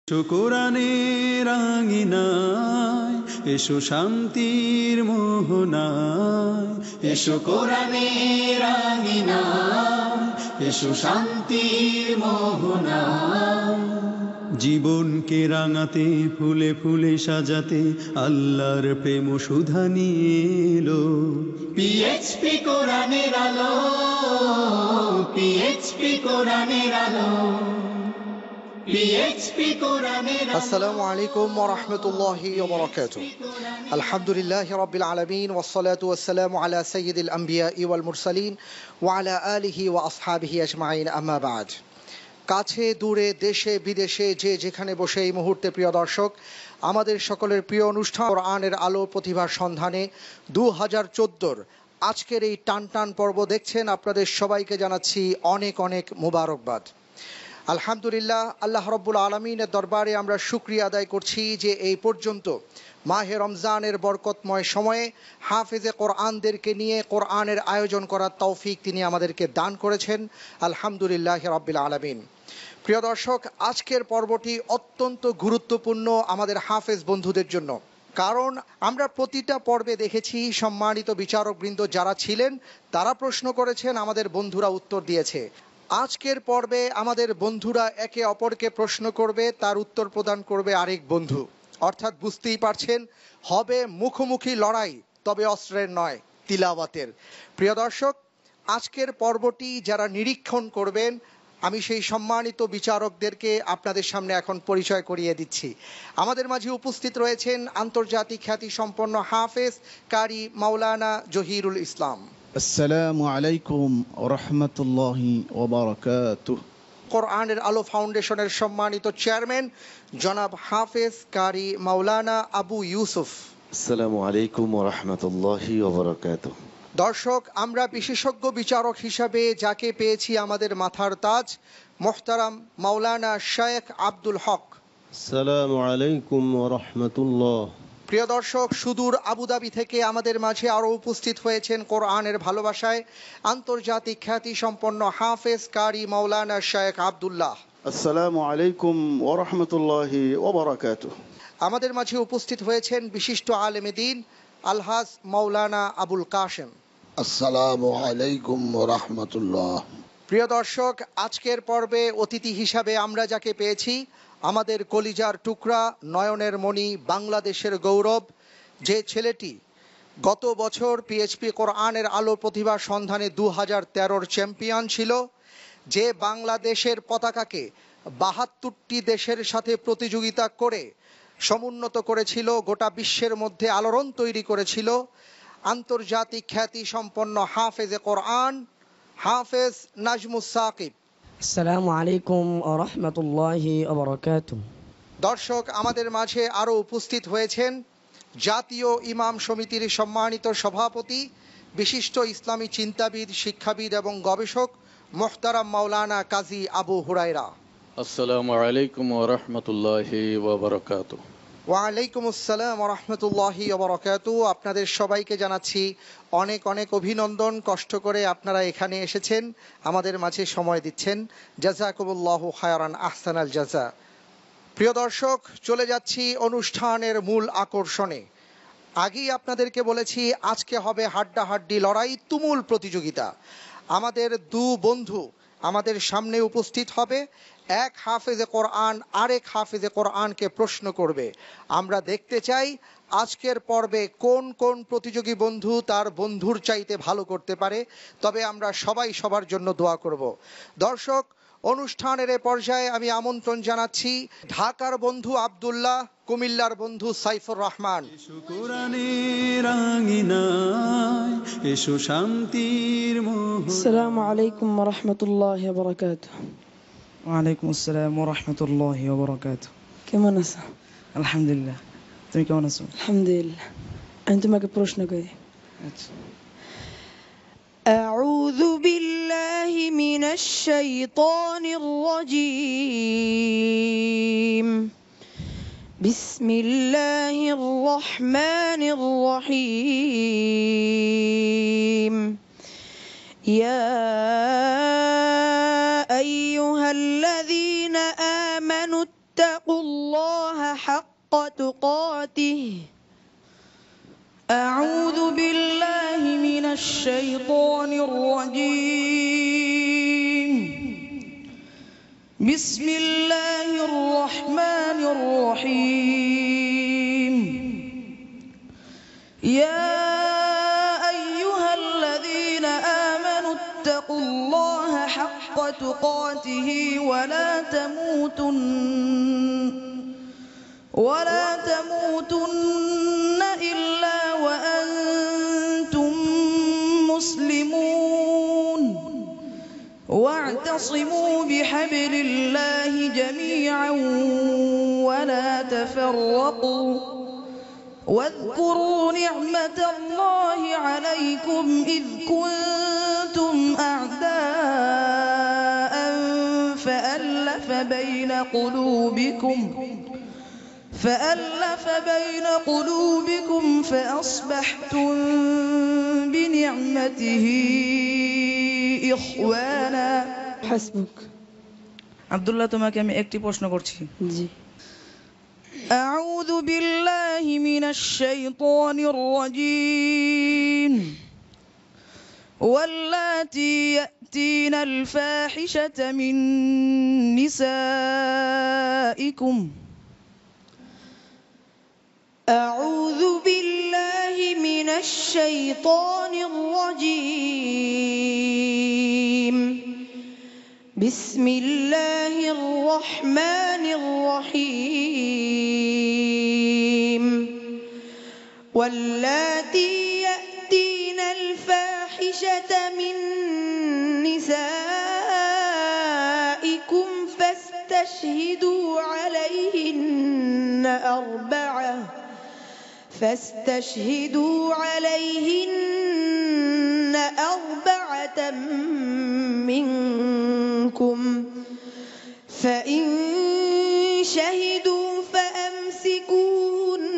এসো কোরআনের আঙিনায়, এসো শান্তির মোহনায়, এসো কোরআনের আঙিনায়, এসো শান্তির মোহনায়। জীবনকে রাঙাতে, ফুলে ফুলে সাজাতে আল্লাহর প্রেম সুধা নিয়ে এলো পিএইচপি কোরআনের আলো, পিএইচপি কোরআনের আলো। আসসালামু আলাইকুম ওয়া রাহমাতুল্লাহি ওয়া বারাকাতুহু। আলহামদুলিল্লাহি রাব্বিল আলামিন ওয়াস সালাতু ওয়াস সালামু আলা সাইয়্যিদিল আমবিয়াই ওয়াল মুরসালিন ওয়া আলা আলিহি ওয়া আসহাবিহি আজমাইন, আম্মা বা'দ। কাছে দূরে দেশে বিদেশে যে যেখানে বসে এই মুহূর্তে প্রিয় দর্শক, আমাদের সকলের প্রিয় অনুষ্ঠান কোরআনের আলো প্রতিভার সন্ধানে 2014 আজকের এই টান পর্ব দেখছেন, আপনাদের সবাইকে জানাচ্ছি অনেক অনেক মুবারকবাদ। আলহামদুলিল্লাহ, আল্লাহ রাব্বুল আলামিনের দরবারে আমরা শুকরিয়া আদায় করছি যে এই পর্যন্ত মাহে রমজানের বরকতময় সময়ে হাফেজে কোরআনদেরকে নিয়ে কোরআনের আয়োজন করার তৌফিক তিনি আমাদেরকে দান করেছেন। আলহামদুলিল্লাহ রাব্বিল আলামিন। প্রিয় দর্শক, আজকের পর্বটি অত্যন্ত গুরুত্বপূর্ণ আমাদের হাফেজ বন্ধুদের জন্য, কারণ আমরা প্রতিটা পর্বে দেখেছি সম্মানিত বিচারকবৃন্দ যারা ছিলেন তারা প্রশ্ন করেছেন, আমাদের বন্ধুরা উত্তর দিয়েছে। আজকের পর্বে আমাদের বন্ধুরা একে অপরকে প্রশ্ন করবে, তার উত্তর প্রদান করবে আরেক বন্ধু, অর্থাৎ বুঝতেই পারছেন হবে মুখোমুখি লড়াই, তবে অস্ত্রের নয়, তিলাওয়াতের। প্রিয় দর্শক, আজকের পর্বটি যারা নিরীক্ষণ করবেন, আমি সেই সম্মানিত বিচারকদেরকে আপনাদের সামনে এখন পরিচয় করিয়ে দিচ্ছি। আমাদের মাঝে উপস্থিত রয়েছেন আন্তর্জাতিক খ্যাতি সম্পন্ন হাফেজ কারি মাওলানা জহিরুল ইসলাম। আসসালামু আলাইকুম ওয়া রাহমাতুল্লাহি ওয়া বারাকাতুহু। কোরআনের আলো ফাউন্ডেশনের সম্মানিত চেয়ারম্যান জনাব হাফেজ কারি মাওলানা আবু ইউসুফ। আসসালামু আলাইকুম ওয়া রাহমাতুল্লাহি ওয়া বারাকাতুহু। দর্শক, আমরা বিশেষজ্ঞ বিচারক হিসাবে যাকে পেয়েছি আমাদের মাথার তাজ মোহতারাম মাওলানা শেখ আব্দুল হক। আসসালামু আলাইকুম ওয়া রাহমাতুল্লাহ। প্রিয় দর্শক, সুদূর আবুধাবি থেকে আমাদের মাঝে আরো উপস্থিত হয়েছেন কোরআনের ভালোবাসায় আন্তর্জাতিক খ্যাতি সম্পন্ন হাফেজ কারি মাওলানা শেখ আব্দুল্লাহ। আসসালামু আলাইকুম ওয়া রাহমাতুল্লাহি ওয়া বারাকাতুহু। আমাদের মাঝে উপস্থিত হয়েছেন বিশিষ্ট আলেমে দ্বীন আলহাজ মাওলানা আবুল কাশেম। আসসালামু আলাইকুম ওয়া রাহমাতুল্লাহ। প্রিয় দর্শক, আজকের পর্বে অতিথি হিসাবে আমরা যাকে পেয়েছি, আমাদের কলিজার টুকরা, নয়নের মণি, বাংলাদেশের গৌরব, যে ছেলেটি গত বছর পিএইচপি কোরআনের আলো প্রতিভা সন্ধানে 2013 চ্যাম্পিয়ন ছিল, যে বাংলাদেশের পতাকাকে 72টি দেশের সাথে প্রতিযোগিতা করে সমুন্নত করেছিল, গোটা বিশ্বের মধ্যে আলোড়ন তৈরি করেছিল, আন্তর্জাতিক খ্যাতি সম্পন্ন হাফেজে কোরআন হাফেজ নাজমুস সাকিব। আসসালামু আলাইকুম ওয়া রাহমাতুল্লাহি ওয়া বারাকাতুহু। দর্শক, আমাদের মাঝে আরো উপস্থিত হয়েছেন জাতীয় ইমাম সমিতির সম্মানিত সভাপতি, বিশিষ্ট ইসলামী চিন্তাবিদ, শিক্ষাবিদ এবং গবেষক মোহতারাম মাওলানা কাজী আবু হুরায়রা। আসসালামু আলাইকুম ওয়া রাহমাতুল্লাহি ওয়া বারাকাতুহু। ওয়ালাইকুম আসসালাম ওয়া রাহমাতুল্লাহি ওয়া বারাকাতুহু। আপনাদের সবাইকে জানাচ্ছি অনেক অনেক অভিনন্দন। কষ্ট করে আপনারা এখানে এসেছেন, আমাদের মাঝে সময় দিচ্ছেন, জাযাকুমুল্লাহু খায়রান আহসানাল জাযা। প্রিয় দর্শক, চলে যাচ্ছি অনুষ্ঠানের মূল আকর্ষণে। আগেই আপনাদেরকে বলেছি আজকে হবে হাড্ডাহাড্ডি লড়াই, তুমুল প্রতিযোগিতা। আমাদের দু বন্ধু আমাদের সামনে উপস্থিত হবে, এক হাফেজে কোরআন আরেক হাফেজে কোরআনকে প্রশ্ন করবে। আমরা দেখতে চাই আজকের পর্বে কোন কোন প্রতিযোগী বন্ধু তার বন্ধুর চাইতে ভালো করতে পারে। তবে আমরা সবাই সবার জন্য দোয়া করব। দর্শক, অনুষ্ঠানের এ পর্যায়ে আমি আমন্ত্রণ জানাচ্ছি ঢাকার বন্ধু আব্দুল্লাহ, কুমিল্লার বন্ধু সাইফুর রহমান। এসো কোরআনের আঙিনায়, এসো শান্তির মোহনায়। আসসালামু আলাইকুম ওয়া রাহমাতুল্লাহি ওয়া বারাকাতুহু। ওয়ালাইকুম আসসালাম ওয়া রাহমাতুল্লাহি ওয়া বারাকাতুহু। কেমন আছো? আলহামদুলিল্লাহ, তুমি কেমন আছো? আলহামদুলিল্লাহ। আমি তোমাকে প্রশ্ন করি। আচ্ছা। أعوذ بالله من الشيطان الرجيم. بسم الله الرحمن الرحيم. يا أيها الذين آمنوا اتقوا الله حق تقاته. أعوذ بالله من الشيطان الرجيم. بسم الله الرحمن الرحيم. يا أيها الذين آمنوا اتقوا الله حق تقاته ولا تموتن إلا وأنتم مسلمون. واعتصموا بحبل الله جميعا ولا تفرقوا. واذكروا نعمة الله عليكم إذ كنتم أعداء فألف بين قلوبكم فأصبحتم بنعمته إخوانا. হাসবুক। আব্দুল্লাহ, তোমাকে আমি একটি প্রশ্ন করছি। জি। أعوذ بالله من الشيطان الرجيم. واللاتي يأتين الفاحشة من نسائكم. أعوذ بالله من الشيطان الرجيم. بسم الله الرحمن الرحيم. واللاتي يأتين الفاحشة من نسائكم فاستشهدوا عليهن أربعة منكم. فإن شهدوا فأمسكوهن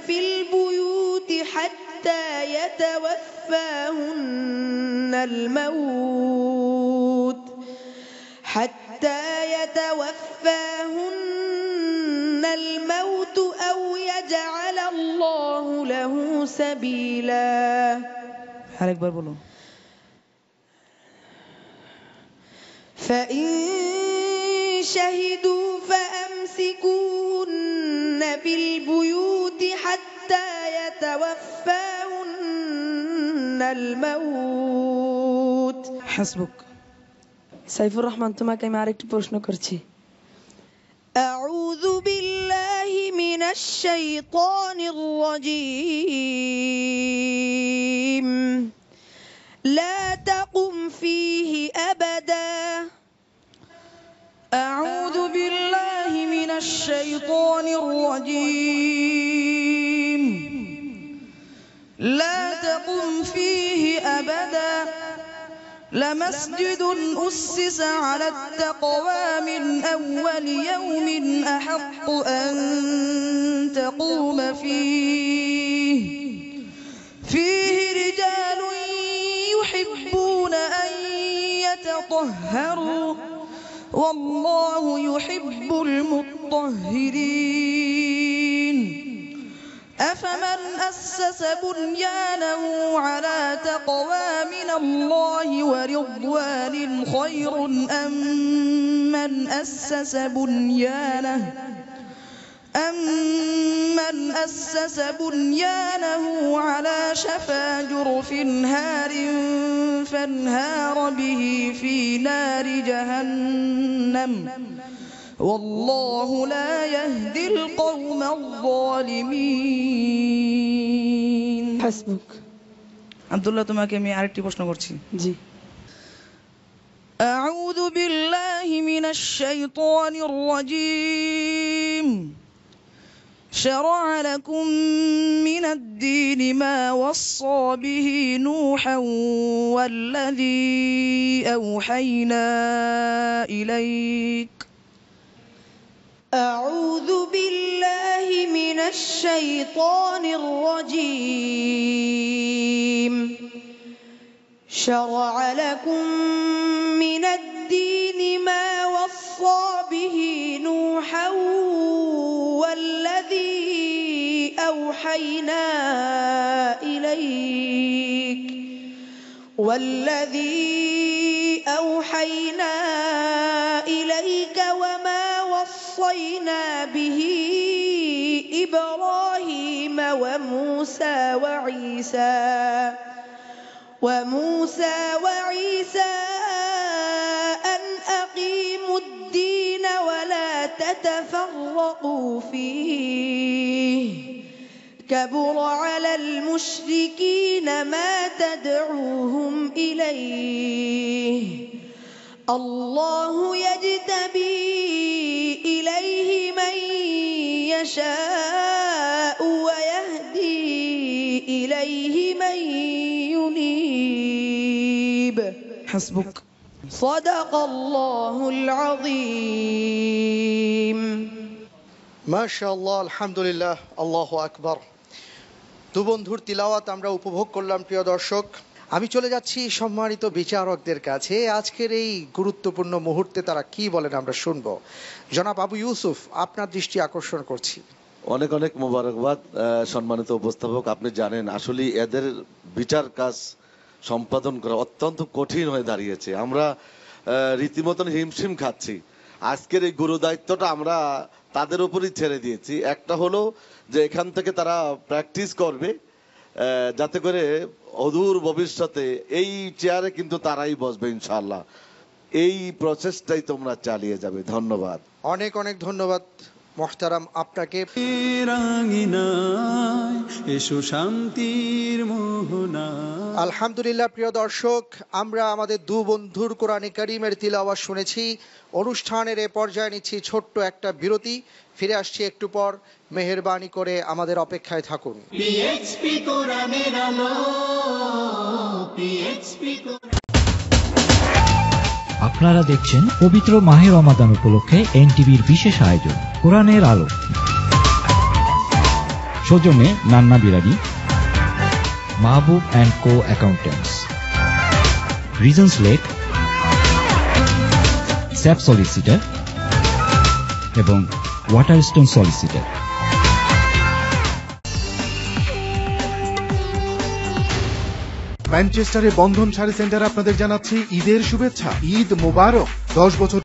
في البيوت حتى يتوفاهن الموت أو يجعل الله له سبيلا. আরেকবার বলো। فإن شهدوا فأمسكوهن بالبيوت حتى يتوفاهن الموت. হাসবুক। সাইফুর রহমান, তোমাকে আমি আরেকটি প্রশ্ন করছি। أعوذ بالله من الشيطان الرجيم. لا تقم فيه أبدا. أعوذ بالله من الشيطان الرجيم. لا تقم فيه أبدا. لمسجد أسس على التقوى من أول يوم أحق أن تقوم فيه رجال يحبون أن يتطهروا والله يحب المطهرين. أفمن أسس بنيانه على تقوى من الله ورضوان خير أم من أسس بنيانه على شفا جرف هار فانهار به في نار جهنم والله لا يهدي القوم الظالمين. হাসবুক। আব্দুল্লাহ, তোমাকে আমি আরেকটি প্রশ্ন করছি। জি। أعوذ بالله من الشيطان الرجيم. شرع لكم من الدين ما وصى به نوحا والذي أوحينا إليك. أعوذ بالله من الشيطان الرجيم. شرع لكم من الدين ما وصى به نوحا أوحينا إليك وما وصينا به إبراهيم وموسى وعيسى أن أقيموا الدين ولا تتفرقوا فيه كبر على المشركين ما تدعوهم إليه الله يجتبي إليه من يشاء ويهدي إليه من ينيب حسبك صدق الله العظيم মাশাআল্লাহ, আলহামদুলিল্লাহ, আল্লাহু আকবার। দু বন্ধুর তিলাওয়াত আমরা উপভোগ করলাম। প্রিয় দর্শক, আমি চলে যাচ্ছি সম্মানিত বিচারকদের কাছে। আজকের এই গুরুত্বপূর্ণ মুহূর্তে তারা কি বলেন আমরা শুনবো। জনাব আবু ইউসুফ, আপনার দৃষ্টি আকর্ষণ করছি। অনেক অনেক মোবারকবাদ সম্মানিত উপস্থাপক। আপনি জানেন আসলে এদের বিচার কাজ সম্পাদন করা অত্যন্ত কঠিন হয়ে দাঁড়িয়েছে। আমরা রীতিমতন হিমশিম খাচ্ছি। আজকের এই গুরু দায়িত্বটা আমরা তাদের উপরই ছেড়ে দিয়েছি। একটা হলো যে এখান থেকে তারা প্র্যাকটিস করবে যাতে করে অদূর ভবিষ্যতে এই চেয়ারে কিন্তু তারাই বসবে ইনশাআল্লাহ। এই প্রসেসটাই তোমরা চালিয়ে যাবে। ধন্যবাদ, অনেক অনেক ধন্যবাদ মোহতারাম আপনাকে। এসো শান্তির মোহনা। আলহামদুলিল্লাহ। প্রিয় দর্শক, আমরা আমাদের দু বন্ধুর কোরআনে কারীমের তিলাওয়াত শুনেছি। অনুষ্ঠানের এ পর্যায়ে নিচ্ছি ছোট্ট একটা বিরতি। ফিরে আসছি একটু পর। মেহেরবানি করে আমাদের অপেক্ষায় থাকুন। পিএইচপি কোরআনের আলো, পিএইচপি। আপনারা দেখছেন পবিত্র মাহে রমাদান উপলক্ষে এনটিভির বিশেষ আয়োজন কোরআনের আলো। সৌজন্যে Nanna biryani, Mahbub and co accountants, রিজন্স লেক, স্যাপ সলিসিটার এবং ওয়াটারস্টোন সলিসিটার। ম্যানচেস্টারে বন্ধন শাড়ি সেন্টার আপনাদের জানাচ্ছি ঈদের শুভেচ্ছা। ঈদ মোবারক। 10 বছর